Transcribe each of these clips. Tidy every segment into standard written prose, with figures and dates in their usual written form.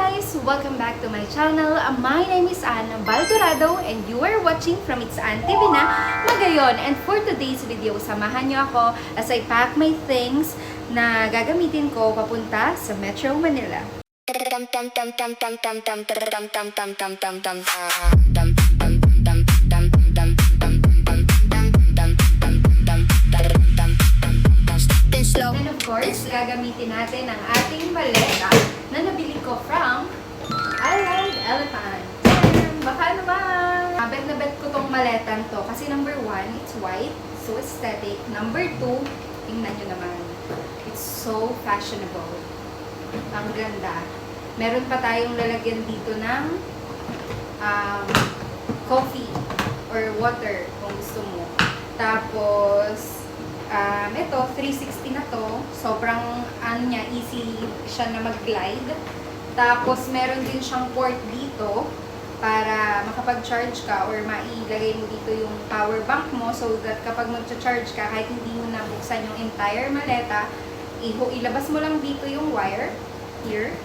guys! Welcome back to my channel. My name is Ann Baldorado and you are watching from It's Ann TV na Magayon. And for today's video, samahan niyo ako as I pack my things na gagamitin ko papunta sa Metro Manila. And of course, gagamitin natin ang ating maleta na nabili ko from Island Elephant. Baka naman! Bet na bet ko tong maletang to kasi number 1, it's white, so aesthetic. Number 2, tingnan nyo naman. It's so fashionable. Ang ganda. Meron pa tayong lalagyan dito ng coffee or water kung gusto mo. Tapos, ito, 360 na to. Sobrang, easy siya na mag-glide. Tapos, meron din siyang port dito para makapag-charge ka or mailagay mo dito yung power bank mo so that kapag mag-charge ka, kahit hindi mo nabuksan yung entire maleta, ilabas mo lang dito yung wire. Here.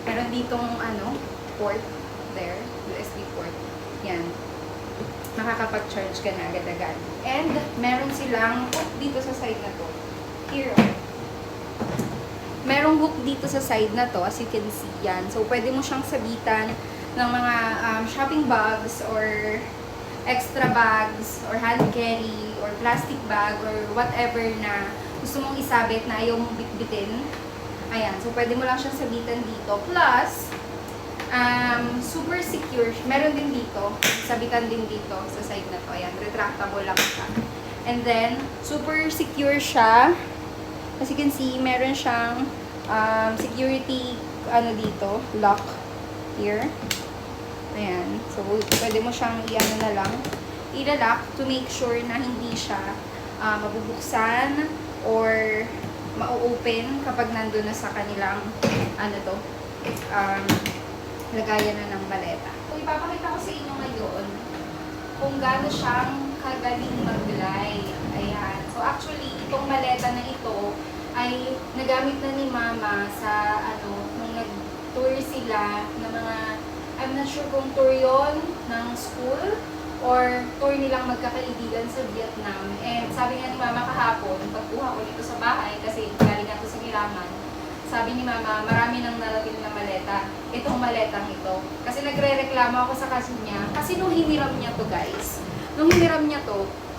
Meron ditong, port. There. USB port. Yan. Makakapag-charge ka na agad-agad. And, meron silang hook dito sa side na to. Here, merong hook dito sa side na to, as you can see, yan. So, pwede mo siyang sabitan ng mga shopping bags or extra bags or hand carry or plastic bag or whatever na gusto mong isabit na ayaw mong bitbitin. Ayan. So, pwede mo lang siyang sabitan dito. Plus, super secure. Meron din dito. Sabitan din dito sa side na to. Ayan, retractable lang siya. And then, super secure siya. As you can see, meron siyang security, dito, lock here. Ayan. So, pwede mo siyang ilalock to make sure na hindi siya mabubuksan or ma-open kapag nandun na sa kanilang, lagayan na ng maleta. So, ipapakita ko sa inyo ngayon kung gaano siyang kagaling mag-glide. Ayan. So, actually, itong maleta na ito ay nagamit na ni Mama sa, nung nag-tour sila ng mga, I'm not sure kung tour yon ng school or tour nilang magkakaibigan sa Vietnam. And sabi nga ni Mama kahapon, pagkuha ko dito sa bahay, kasi galing nga ito sa Giraman, sabi ni Mama, marami nang narating na maleta. Itong maletang ito. Kasi nagre-reklamo ako sa kaso niya. Kasi nung hiniram niya to, guys,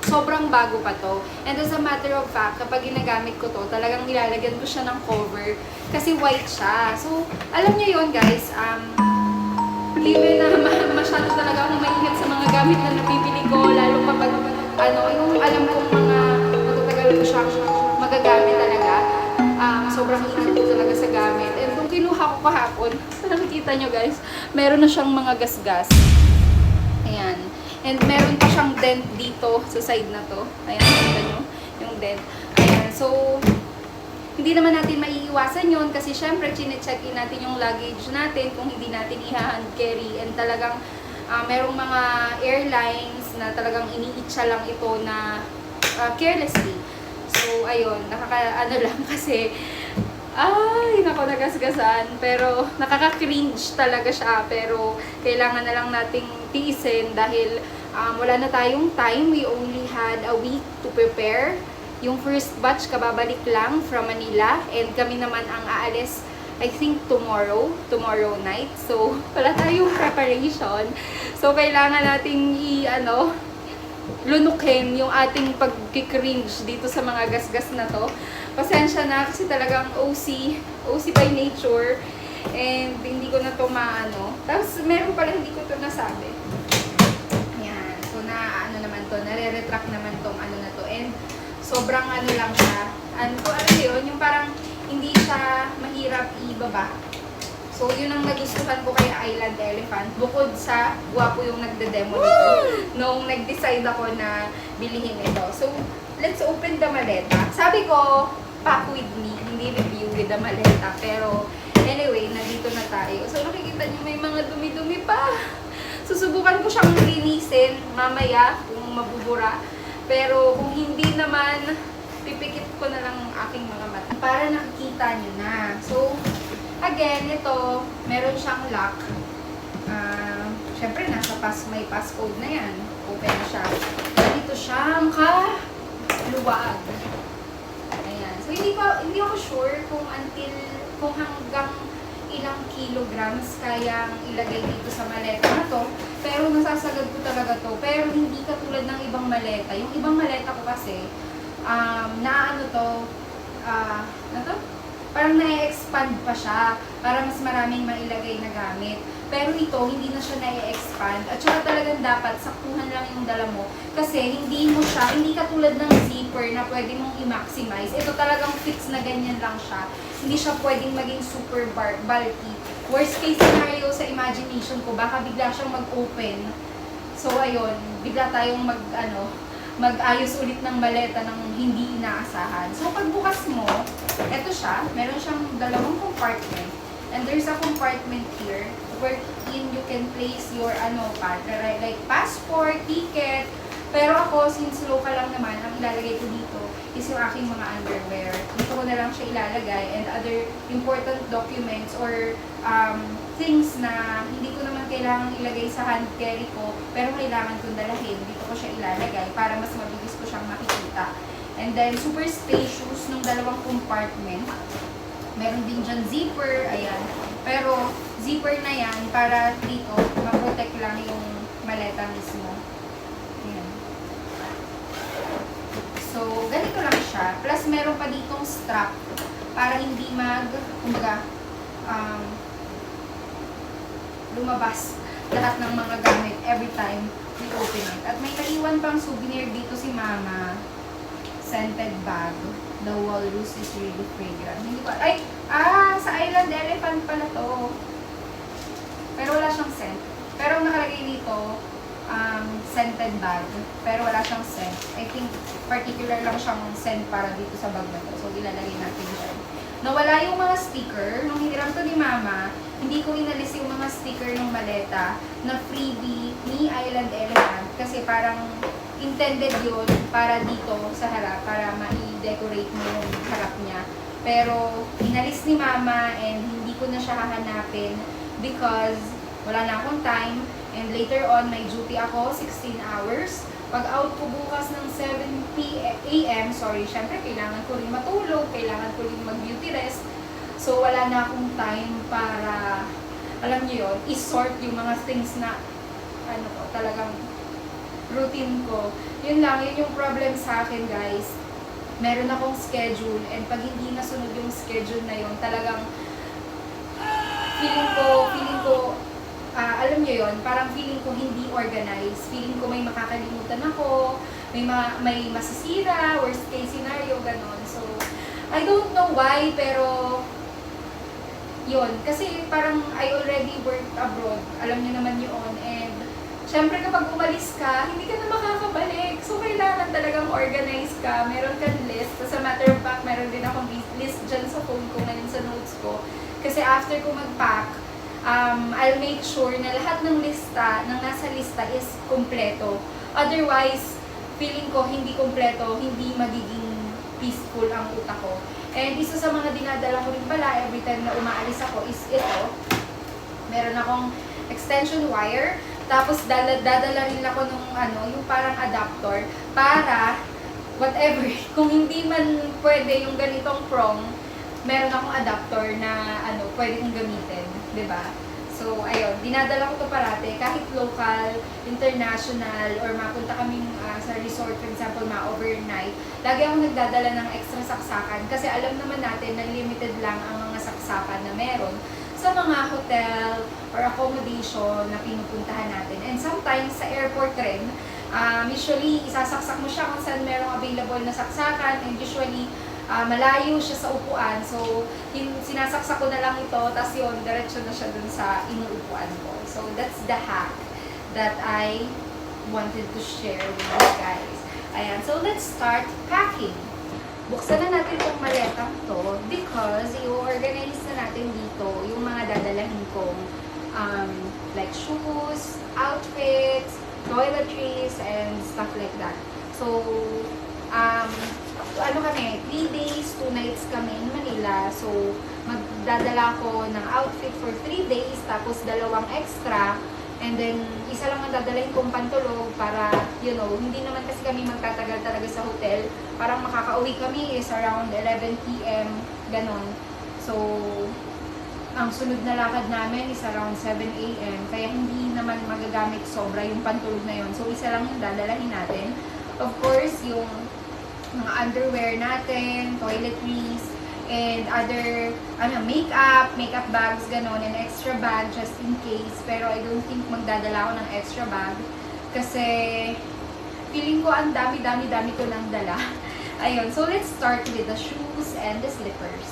sobrang bago pa to. And as a matter of fact, kapag ginagamit ko to, talagang nilalagyan ko siya ng cover. Kasi white siya. So, alam niyo yun, guys, hindi na masyado talaga akong maingat sa mga gamit na nabibili ko. Lalo kapag, yung alam kong mga matatagal ko siya magagamit talaga. Sobrang ingat ko talaga sa gamit. And kung kinuha ko kahapon, nakikita nyo guys, meron na siyang mga gasgas. Ayan. And meron pa siyang dent dito sa side na to. Ayan, nakita nyo yung dent. Ayan. So, hindi naman natin maiiwasan yun kasi syempre, chine-check-in natin yung luggage natin kung hindi natin i-hand carry. And talagang, merong mga airlines na talagang iniitsa lang ito na carelessly. So, ayun, lang kasi, nagasgasan. Pero, nakaka-cringe talaga siya. Pero, kailangan na lang nating tiisin dahil wala na tayong time. We only had a week to prepare. Yung first batch, kababalik lang from Manila. And kami naman ang aalis, I think, tomorrow night. So, wala tayong preparation. So, kailangan nating lunukin yung ating pag-cringe dito sa mga gasgas na to. Pasensya na kasi talagang OC by nature. And hindi ko na to Tapos meron pala hindi ko to nasabi. Ayan. So naman to, nare-retract naman tong na to. And sobrang lang siya. Yun, yung parang hindi siya mahirap ibaba. So, yun ang nagustuhan ko kay Island Elephant. Bukod sa guwapo yung nagde-demo nito. Nung nag-decide ako na bilihin ito. So, let's open the maleta. Sabi ko, pack with me. Hindi review with the maleta. Pero, anyway, nandito na tayo. So, nakikita nyo may mga dumi-dumi pa. Susubukan ko siyang linisin mamaya kung mabubura. Pero, kung hindi naman, pipikit ko na lang ang aking mga mata. Para nakikita nyo na. So, Again, ito, meron siyang lock. Siyempre, may passcode na yan. Open na siya. Dito siyang kaluwag. Ayan. So, hindi ako sure kung hanggang ilang kilograms kayang ilagay dito sa maleta na to. Pero nasasagad ko talaga to. Pero hindi katulad ng ibang maleta. Yung ibang maleta ko kasi, parang na-expand pa siya para mas maraming mailagay na gamit. Pero ito, hindi na siya na-expand. At saka talagang dapat saktuhan lang yung dala mo. Kasi hindi katulad ng zipper na pwede mong i-maximize. Ito talagang fix na ganyan lang siya. Hindi siya pwedeng maging super bulky. Worst case scenario sa imagination ko, baka bigla siyang mag-open. So ayun, bigla tayong mag-ayos ulit ng maleta ng hindi inaasahan. So pagbukas mo, eto siya, meron siyang dalawang compartment. And there's a compartment here wherein you can place your like passport, ticket. Pero ako, since local lang naman, ang ilalagay ko dito is yung aking mga underwear. Dito ko na lang siya ilalagay and other important documents or things na hindi ko naman kailangan ilagay sa hand carry ko, pero kailangan kong dalahin. Dito ko siya ilalagay para mas mabilis ko siyang makikita. And then, super spacious nung dalawang compartment. Meron din dyan zipper, ayan. Pero, zipper na yan para dito, ma-protect lang yung maleta mismo. Ayan. So, ganito lang siya. Plus, meron pa ditong strap para hindi lumabas lahat ng mga gamit every time we open it. At may naiwan pang souvenir dito si Mama. Scented bag. The walrus is really fragrant. Hindi ko, sa Island Elephant pala to. Pero wala siyang scent. Pero nakalagay dito, scented bag. Pero wala siyang scent. I think particular lang siyang scent para dito sa bag na to. So, ilalagay natin dyan. Nawala yung mga sticker. Nung hiniram to ni Mama, hindi ko inalis yung mga sticker ng maleta na freebie ni Island Elephant. Kasi parang intended yun para dito sa harap, para ma-decorate mo yung harap niya. Pero, inalis ni Mama and hindi ko na siya hahanapin because wala na akong time and later on, may duty ako, 16 hours. Pag out ko bukas ng 7 a.m., syempre, kailangan ko rin matulog, kailangan ko rin mag-beauty rest. So, wala na akong time para, alam niyo yun, i-sort yung mga things na, talagang routine ko. Yun lang, yun yung problem sa akin, guys. Meron akong schedule and pag hindi nasunod yung schedule na yun, talagang feeling ko, alam nyo yun, parang feeling ko hindi organized. Feeling ko may makakalimutan ako, may masisira, worst case scenario, ganon. So, I don't know why, pero yun. Kasi parang I already worked abroad. Alam nyo naman yun. And syempre kapag umalis ka, hindi ka na makakabalik. So, kailangan talagang organize ka. Meron kang list. As a matter of fact, meron din akong list dyan sa phone ko ngayon sa notes ko. Kasi after ko mag-pack, I'll make sure na lahat ng nasa lista is kumpleto. Otherwise, feeling ko hindi kumpleto, hindi magiging peaceful ang utak ko. And isa sa mga dinadala ko rin pala every time na umaalis ako is ito. Meron akong extension wire. Tapos dadala rin ako nung yung parang adapter para whatever, kung hindi man pwede yung ganitong prong, meron akong adapter na pwede kong gamitin, 'di ba? So ayun, dinadala ko to parate kahit local, international or mapunta kaming sa resort, for example, overnight. Lagi akong nagdadala ng extra saksakan kasi alam naman natin na limited lang ang mga saksakan na meron sa mga hotel or accommodation na pinupuntahan natin. And sometimes sa airport rin, usually isasaksak mo siya kung saan merong available na saksakan, and usually malayo siya sa upuan. So, sinasaksak ko na lang ito, tapos yun, diretso na siya dun sa inuupuan ko. So, that's the hack that I wanted to share with you guys. Ayan, so let's start packing. Buksan na natin itong maletang to because i-organize na natin dito yung mga dadalahin kong like shoes, outfits, toiletries, and stuff like that. So, ano kami, 3 days, 2 nights kami in Manila. So, magdadala ko ng outfit for 3 days, tapos 2 extra. And then, isa lang ang dadalhin kong pantulog para, you know, hindi naman kasi kami magtatagal talaga sa hotel. Parang makaka-uwi kami is around 11 p.m. ganon. So, ang sunod na lakad namin is around 7 a.m. Kaya hindi naman magagamit sobra yung pantulog na yun. So, isa lang yung dadalhin natin. Of course, yung mga underwear natin, toiletries, and other makeup bags, ganon, and extra bag just in case. Pero I don't think magdadala ako ng extra bag kasi feeling ko ang dami ko nang dala. Ayun, so let's start with the shoes and the slippers.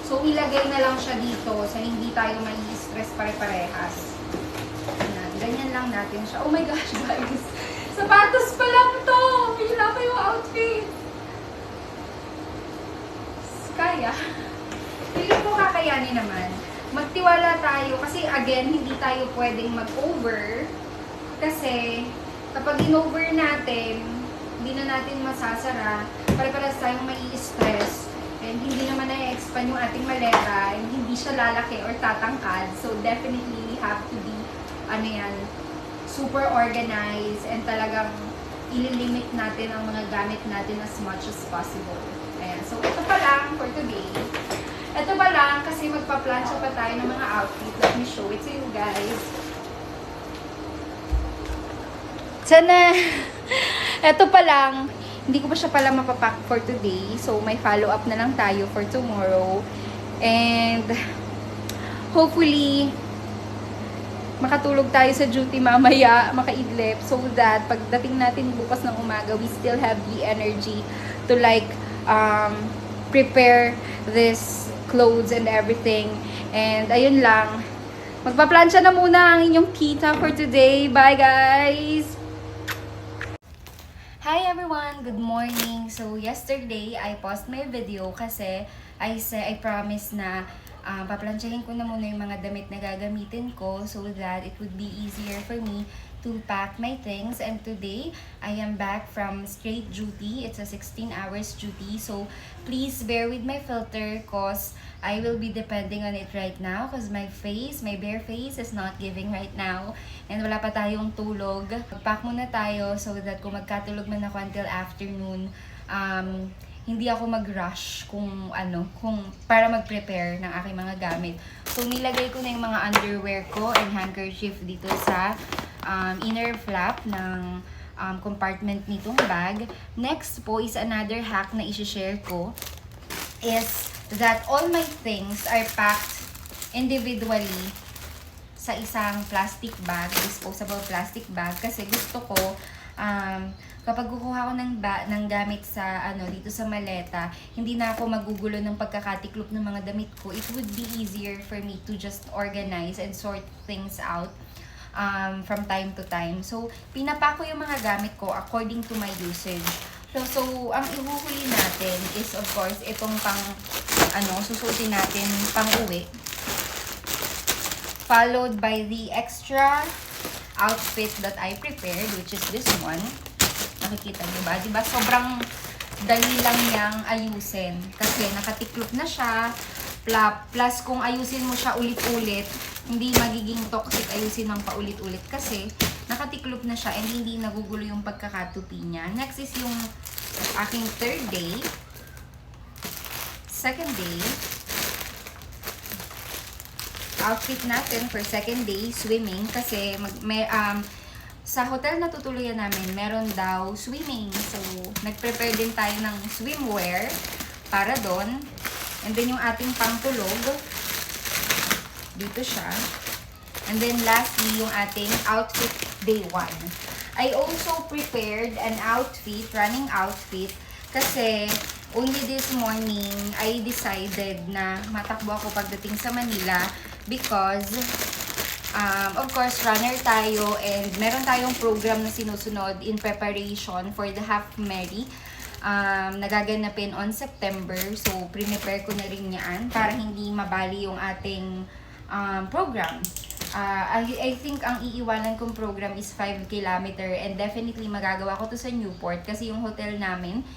So ilagay na lang siya dito sa hindi tayo mai-stress pare-parehas. Ganyan lang natin siya. Oh my gosh, guys! Sapatos pa lang to! Pila pa yung outfit! Kaya. Feeling ko kakayanin naman. Magtiwala tayo kasi again, hindi tayo pwedeng mag-over kasi kapag in-over natin, hindi na natin masasara, pare-paras tayong mai-stress and hindi naman na-expand yung ating maleta and hindi siya lalaki or tatangkad. So definitely we have to be super organized and talagang ililimit natin ang mga gamit natin as much as possible. Ayan. So, ito pa lang for today. Ito pa lang kasi magpa-plancha pa tayo ng mga outfit. Let me show it to you guys. Sana! Ito pa lang. Hindi ko pa siya pala mapapack for today. So, may follow-up na lang tayo for tomorrow. And, hopefully, makatulog tayo sa duty mamaya, makaidlip, so that pagdating natin bukas ng umaga, we still have the energy to prepare this clothes and everything. And ayun lang, magpa-plancha na muna ang inyong kita for today. Bye guys! Hi everyone! Good morning! So yesterday, I paused my video kasi I promised na paplansyahin ko na muna yung mga damit na gagamitin ko so that it would be easier for me to pack my things. And today, I am back from straight duty. It's a 16 hours duty. So, please bear with my filter cause I will be depending on it right now because my bare face is not giving right now. And wala pa tayong tulog. Pack muna tayo so that kung magkatulog man ako until afternoon, hindi ako mag-rush kung para mag-prepare ng aking mga gamit. So, nilagay ko na yung mga underwear ko and handkerchief dito sa inner flap ng compartment nitong bag. Next po is another hack na i-share ko is that all my things are packed individually sa isang plastic bag, disposable plastic bag, kasi gusto ko kapag kukuha ko ng gamit sa dito sa maleta, hindi na ako magugulo ng pagkakatiklop ng mga damit ko. It would be easier for me to just organize and sort things out from time to time. So, pinapak ko yung mga gamit ko according to my usage. So ang ihuhuli natin is of course itong susuotin natin pang uwi. Followed by the extra outfit that I prepared, which is this one. Nakikita niyo ba? Diba? Sobrang dali lang niyang ayusin. Kasi nakatiklop na siya. Plus, kung ayusin mo siya ulit-ulit, hindi magiging toxic ayusin ng paulit-ulit. Kasi, nakatiklop na siya and hindi nagugulo yung pagkakatupi niya. Next is yung aking third day. Second day. Outfit natin for second day, swimming. Kasi, sa hotel na tutuluyan namin, meron daw swimming. So, nag-prepare din tayo ng swimwear para doon. And then, yung ating pangtulog, dito siya. And then, lastly, yung ating outfit day 1. I also prepared an outfit, running outfit, kasi only this morning, I decided na matakbo ako pagdating sa Manila because of course, runner tayo and meron tayong program na sinusunod in preparation for the Half Mary. Nagaganapin on September. So, prepare ko na rin yan para hindi mabali yung ating program. I think ang iiwanan kong program is 5 kilometer and definitely magagawa ko to sa Newport kasi yung hotel namin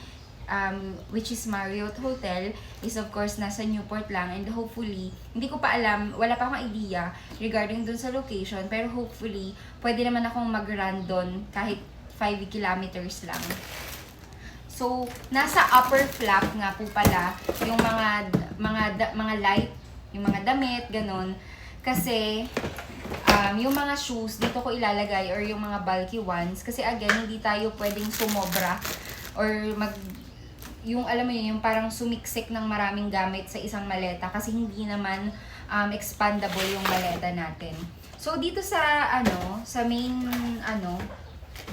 which is Marriott Hotel, is of course nasa Newport lang, and hopefully, hindi ko pa alam, wala pa akong idea regarding dun sa location, pero hopefully, pwede naman akong mag-run dun kahit 5 kilometers lang. So, nasa upper flap nga po pala yung mga light, yung mga damit, ganun. Kasi, yung mga shoes, dito ko ilalagay, or yung mga bulky ones. Kasi again, hindi tayo pwedeng sumobra or yung alam mo yun, yung parang sumiksik ng maraming gamit sa isang maleta kasi hindi naman expandable yung maleta natin. So dito sa sa main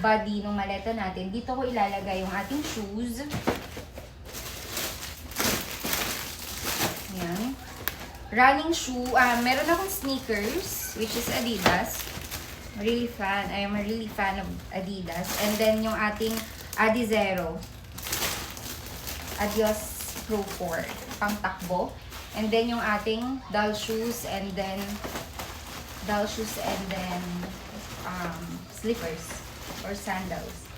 body ng maleta natin, dito ko ilalagay yung ating shoes. Yan. Running shoe, meron akong sneakers which is Adidas. I am a really fan of Adidas. And then yung ating Adizero. Adios Pro 4, pang takbo. And then yung ating Dal shoes and then slippers or sandals.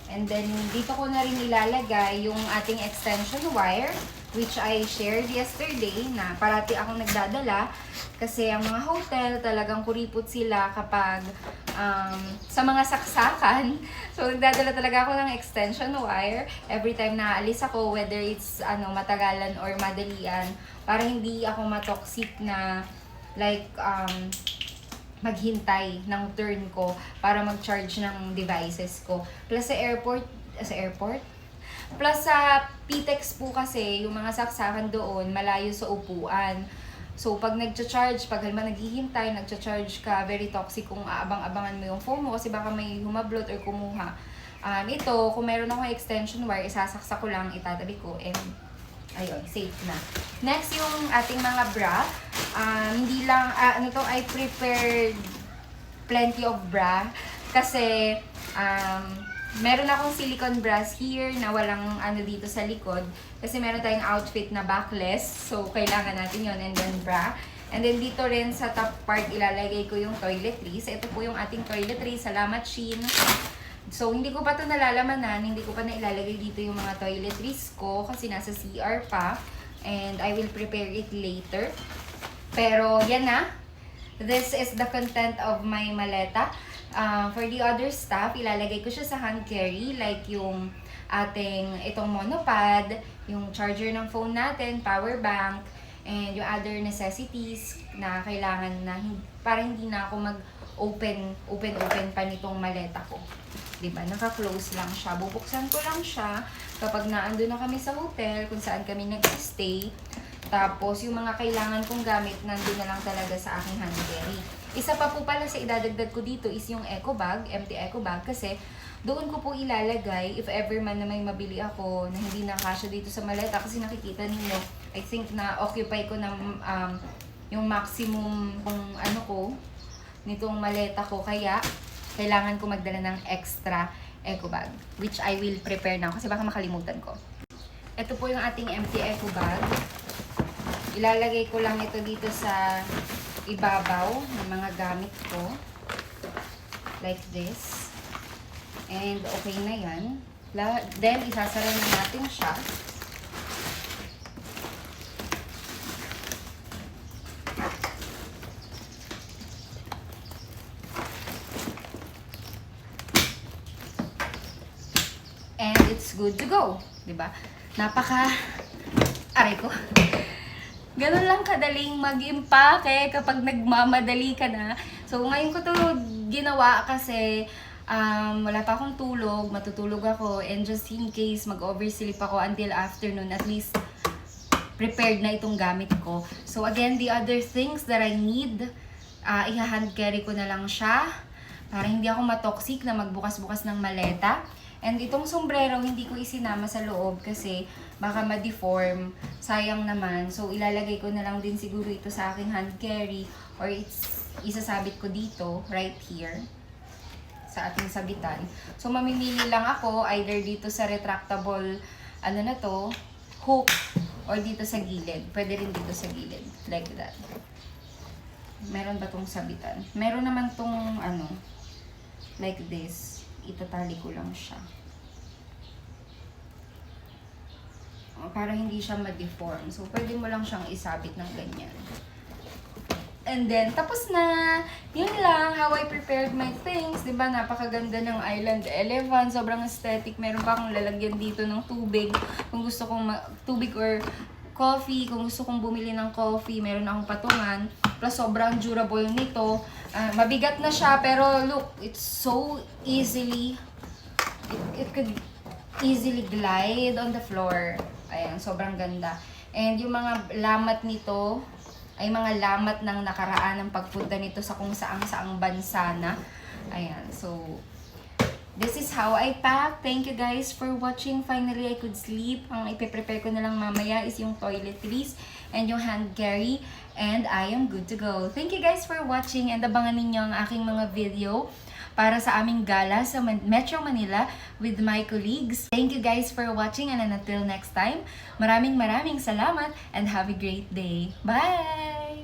And then dito ko na rin ilalagay yung ating extension wire, which I shared yesterday na parati akong nagdadala kasi ang mga hotel talagang kuripot sila kapag sa mga saksakan. So nagdadala talaga ako ng extension wire every time na aalis ako, whether it's matagalan or madalian, para hindi ako matoxic na like maghintay ng turn ko para mag-charge ng devices ko. Plus sa airport, plus sa PTEX po kasi, yung mga saksakan doon, malayo sa upuan. So, pag nagcha-charge, pag naghihintay, nagcha-charge ka, very toxic kung aabang-abangan mo yung phone mo kasi baka may humablot or kumuha. Ito, kung meron akong extension wire, isasaksak ko lang, itatabi ko, and ayun, safe na. Next, yung ating mga bra. Hindi lang, I prepared plenty of bra kasi, meron akong silicone bras here na walang dito sa likod. Kasi meron tayong outfit na backless. So, kailangan natin yon, and then bra. And then dito rin sa top part, ilalagay ko yung toiletries. Ito po yung ating toiletries. Salamat, Shein. So, hindi ko pa ito nalalamanan. Hindi ko pa na ilalagay dito yung mga toiletries ko kasi nasa CR pa. And I will prepare it later. Pero, yan na. This is the content of my maleta. For the other stuff, ilalagay ko siya sa hand carry, like yung ating itong monopod, yung charger ng phone natin, power bank, and yung other necessities na kailangan na para hindi na ako mag-open pa nitong maleta ko. Diba? Naka-close lang siya. Bubuksan ko lang siya kapag naandun na kami sa hotel, kung saan kami nag-stay. Tapos, yung mga kailangan kong gamit, nandun na lang talaga sa aking hand carry. Isa pa po pala sa idadagdag ko dito is yung eco bag, empty eco bag, kasi doon ko po ilalagay if ever man na may mabili ako na hindi nakasya dito sa maleta, kasi nakikita ninyo, I think na occupy ko na yung maximum ko nitong maleta ko, kaya kailangan ko magdala ng extra eco bag, which I will prepare now kasi baka makalimutan ko. Ito po yung ating empty eco bag. Ilalagay ko lang ito dito sa ibabaw ng mga gamit ko. Like this. And okay na yan. Then, isasara na natin siya. And it's good to go. Diba? Aray ko. Ganun lang kadaling mag-impake kapag nagmamadali ka na. So, ngayon ko to ginawa kasi wala pa akong tulog, matutulog ako, and just in case mag-oversleep ako until afternoon, at least prepared na itong gamit ko. So, again, the other things that I need, i-hand carry ko na lang siya para hindi ako matoxic na magbukas-bukas ng maleta. And itong sombrero, hindi ko isinama sa loob kasi baka ma-deform. Sayang naman. So, ilalagay ko na lang din siguro ito sa aking hand carry or isasabit ko dito, right here, sa ating sabitan. So, mamimili lang ako either dito sa retractable, hook, or dito sa gilid. Pwede rin dito sa gilid. Like that. Meron ba tong sabitan? Meron naman tong, like this. Itatali ko lang siya. para hindi siya ma-deform. So, pwede mo lang siyang isabit ng ganyan. And then, tapos na. Yun lang, how I prepared my things. Diba, napakaganda ng Island Elephant. Sobrang aesthetic. Meron pa akong lalagyan dito ng tubig. Kung gusto kong tubig or coffee. Kung gusto kong bumili ng coffee, meron akong patungan. Plus, sobrang durable nito. Mabigat na siya, pero look, it's so easily, it could easily glide on the floor. Ayan, sobrang ganda. And yung mga lamat nito, ay mga lamat ng nakaraan ng pagpunta nito sa kung saang bansa na. Ayan, so, this is how I pack. Thank you guys for watching. Finally, I could sleep. Ang ipe-prepare ko na lang mamaya is yung toiletries and yung hand carry. And I am good to go. Thank you guys for watching and abangan ninyo ang aking mga video para sa aming gala sa Metro Manila with my colleagues. Thank you guys for watching and until next time, maraming salamat and have a great day. Bye!